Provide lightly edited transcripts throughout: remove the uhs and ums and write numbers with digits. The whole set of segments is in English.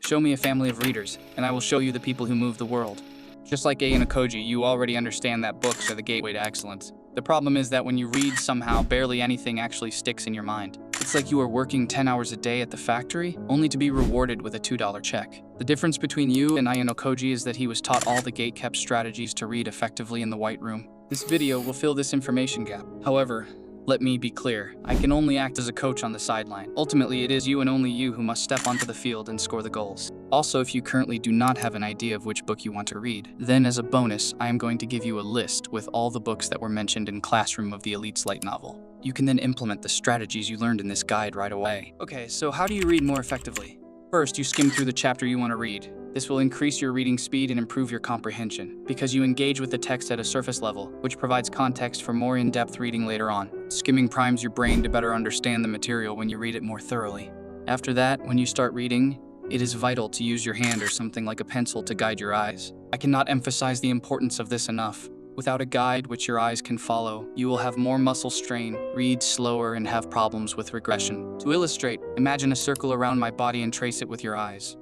Show me a family of readers, and I will show you the people who move the world. Just like AYANOKOJI, you already understand that books are the gateway to excellence. The problem is that when you read, somehow barely anything actually sticks in your mind. It's like you are working 10 hours a day at the factory, only to be rewarded with a $2 check. The difference between you and AYANOKOJI is that he was taught all the gate-kept strategies to read effectively in the White Room. This video will fill this information gap. However, let me be clear, I can only act as a coach on the sideline. Ultimately, it is you and only you who must step onto the field and score the goals. Also, if you currently do not have an idea of which book you want to read, then as a bonus, I am going to give you a list with all the books that were mentioned in Classroom of the Elite's light novel. You can then implement the strategies you learned in this guide right away. Okay, so how do you read more effectively? First, you skim through the chapter you want to read. This will increase your reading speed and improve your comprehension, because you engage with the text at a surface level, which provides context for more in-depth reading later on. Skimming primes your brain to better understand the material when you read it more thoroughly. After that, when you start reading, it is vital to use your hand or something like a pencil to guide your eyes. I cannot emphasize the importance of this enough. Without a guide which your eyes can follow, you will have more muscle strain, read slower, and have problems with regression. To illustrate, imagine a circle around my body and trace it with your eyes.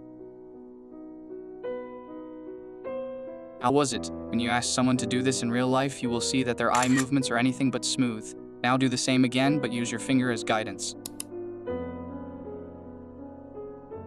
How was it? When you ask someone to do this in real life, you will see that their eye movements are anything but smooth. Now do the same again, but use your finger as guidance.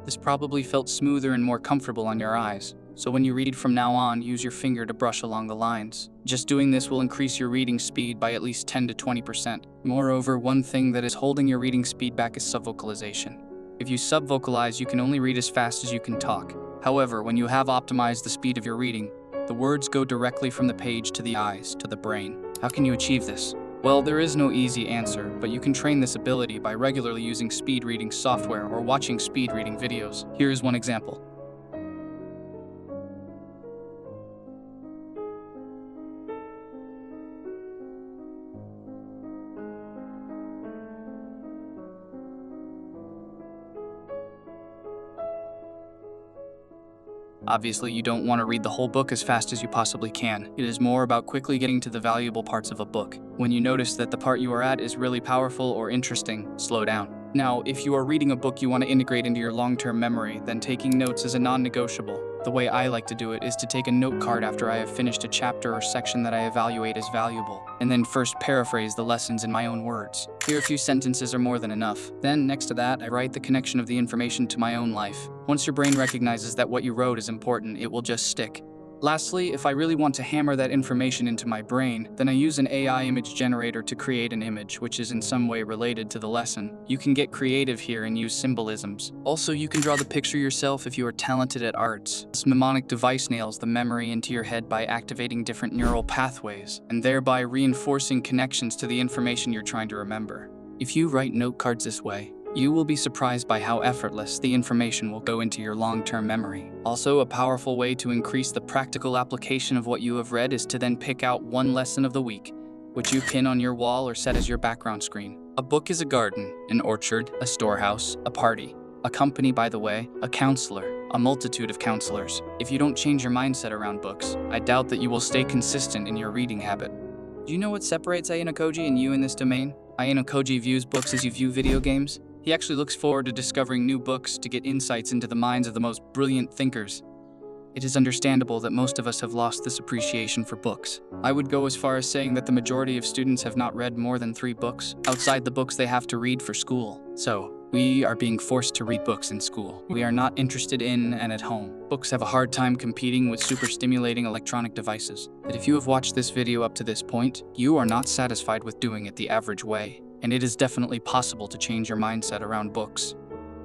This probably felt smoother and more comfortable on your eyes. So when you read from now on, use your finger to brush along the lines. Just doing this will increase your reading speed by at least 10 to 20%. Moreover, one thing that is holding your reading speed back is subvocalization. If you subvocalize, you can only read as fast as you can talk. However, when you have optimized the speed of your reading, the words go directly from the page to the eyes, to the brain. How can you achieve this? Well, there is no easy answer, but you can train this ability by regularly using speed reading software or watching speed reading videos. Here is one example. Obviously, you don't want to read the whole book as fast as you possibly can. It is more about quickly getting to the valuable parts of a book. When you notice that the part you are at is really powerful or interesting, slow down. Now, if you are reading a book you want to integrate into your long-term memory, then taking notes is a non-negotiable. The way I like to do it is to take a note card after I have finished a chapter or section that I evaluate as valuable, and then first paraphrase the lessons in my own words. Here, a few sentences are more than enough. Then, next to that, I write the connection of the information to my own life. Once your brain recognizes that what you wrote is important, it will just stick. Lastly, if I really want to hammer that information into my brain, then I use an AI image generator to create an image which is in some way related to the lesson. You can get creative here and use symbolisms. Also, you can draw the picture yourself if you are talented at arts. This mnemonic device nails the memory into your head by activating different neural pathways, and thereby reinforcing connections to the information you're trying to remember. If you write note cards this way, you will be surprised by how effortless the information will go into your long-term memory. Also, a powerful way to increase the practical application of what you have read is to then pick out one lesson of the week, which you pin on your wall or set as your background screen. A book is a garden, an orchard, a storehouse, a party, a company, by the way, a counselor, a multitude of counselors. If you don't change your mindset around books, I doubt that you will stay consistent in your reading habit. Do you know what separates AYANOKOJI and you in this domain? AYANOKOJI views books as you view video games. He actually looks forward to discovering new books to get insights into the minds of the most brilliant thinkers. It is understandable that most of us have lost this appreciation for books. I would go as far as saying that the majority of students have not read more than 3 books, outside the books they have to read for school. So, we are being forced to read books in school. We are not interested in and at home. Books have a hard time competing with super stimulating electronic devices. But if you have watched this video up to this point, you are not satisfied with doing it the average way. And it is definitely possible to change your mindset around books.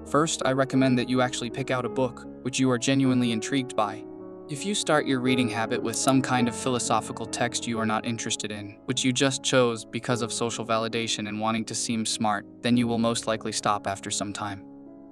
First, I recommend that you actually pick out a book which you are genuinely intrigued by. If you start your reading habit with some kind of philosophical text you are not interested in, which you just chose because of social validation and wanting to seem smart, then you will most likely stop after some time.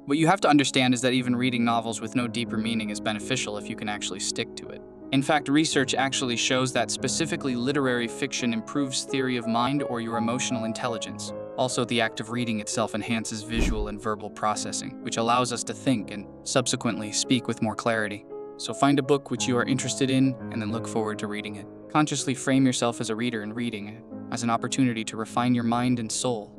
What you have to understand is that even reading novels with no deeper meaning is beneficial if you can actually stick to it. In fact, research actually shows that specifically literary fiction improves theory of mind or your emotional intelligence. Also, the act of reading itself enhances visual and verbal processing, which allows us to think and subsequently speak with more clarity. So find a book which you are interested in and then look forward to reading it. Consciously frame yourself as a reader and reading it as an opportunity to refine your mind and soul.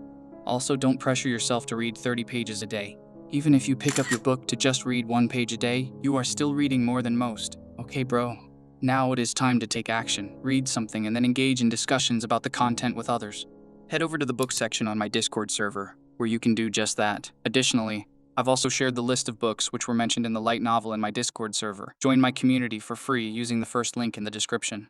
Also, don't pressure yourself to read 30 pages a day. Even if you pick up your book to just read 1 page a day, you are still reading more than most. Okay, bro. Now it is time to take action, read something, and then engage in discussions about the content with others. Head over to the book section on my Discord server, where you can do just that. Additionally, I've also shared the list of books which were mentioned in the light novel in my Discord server. Join my community for free using the first link in the description.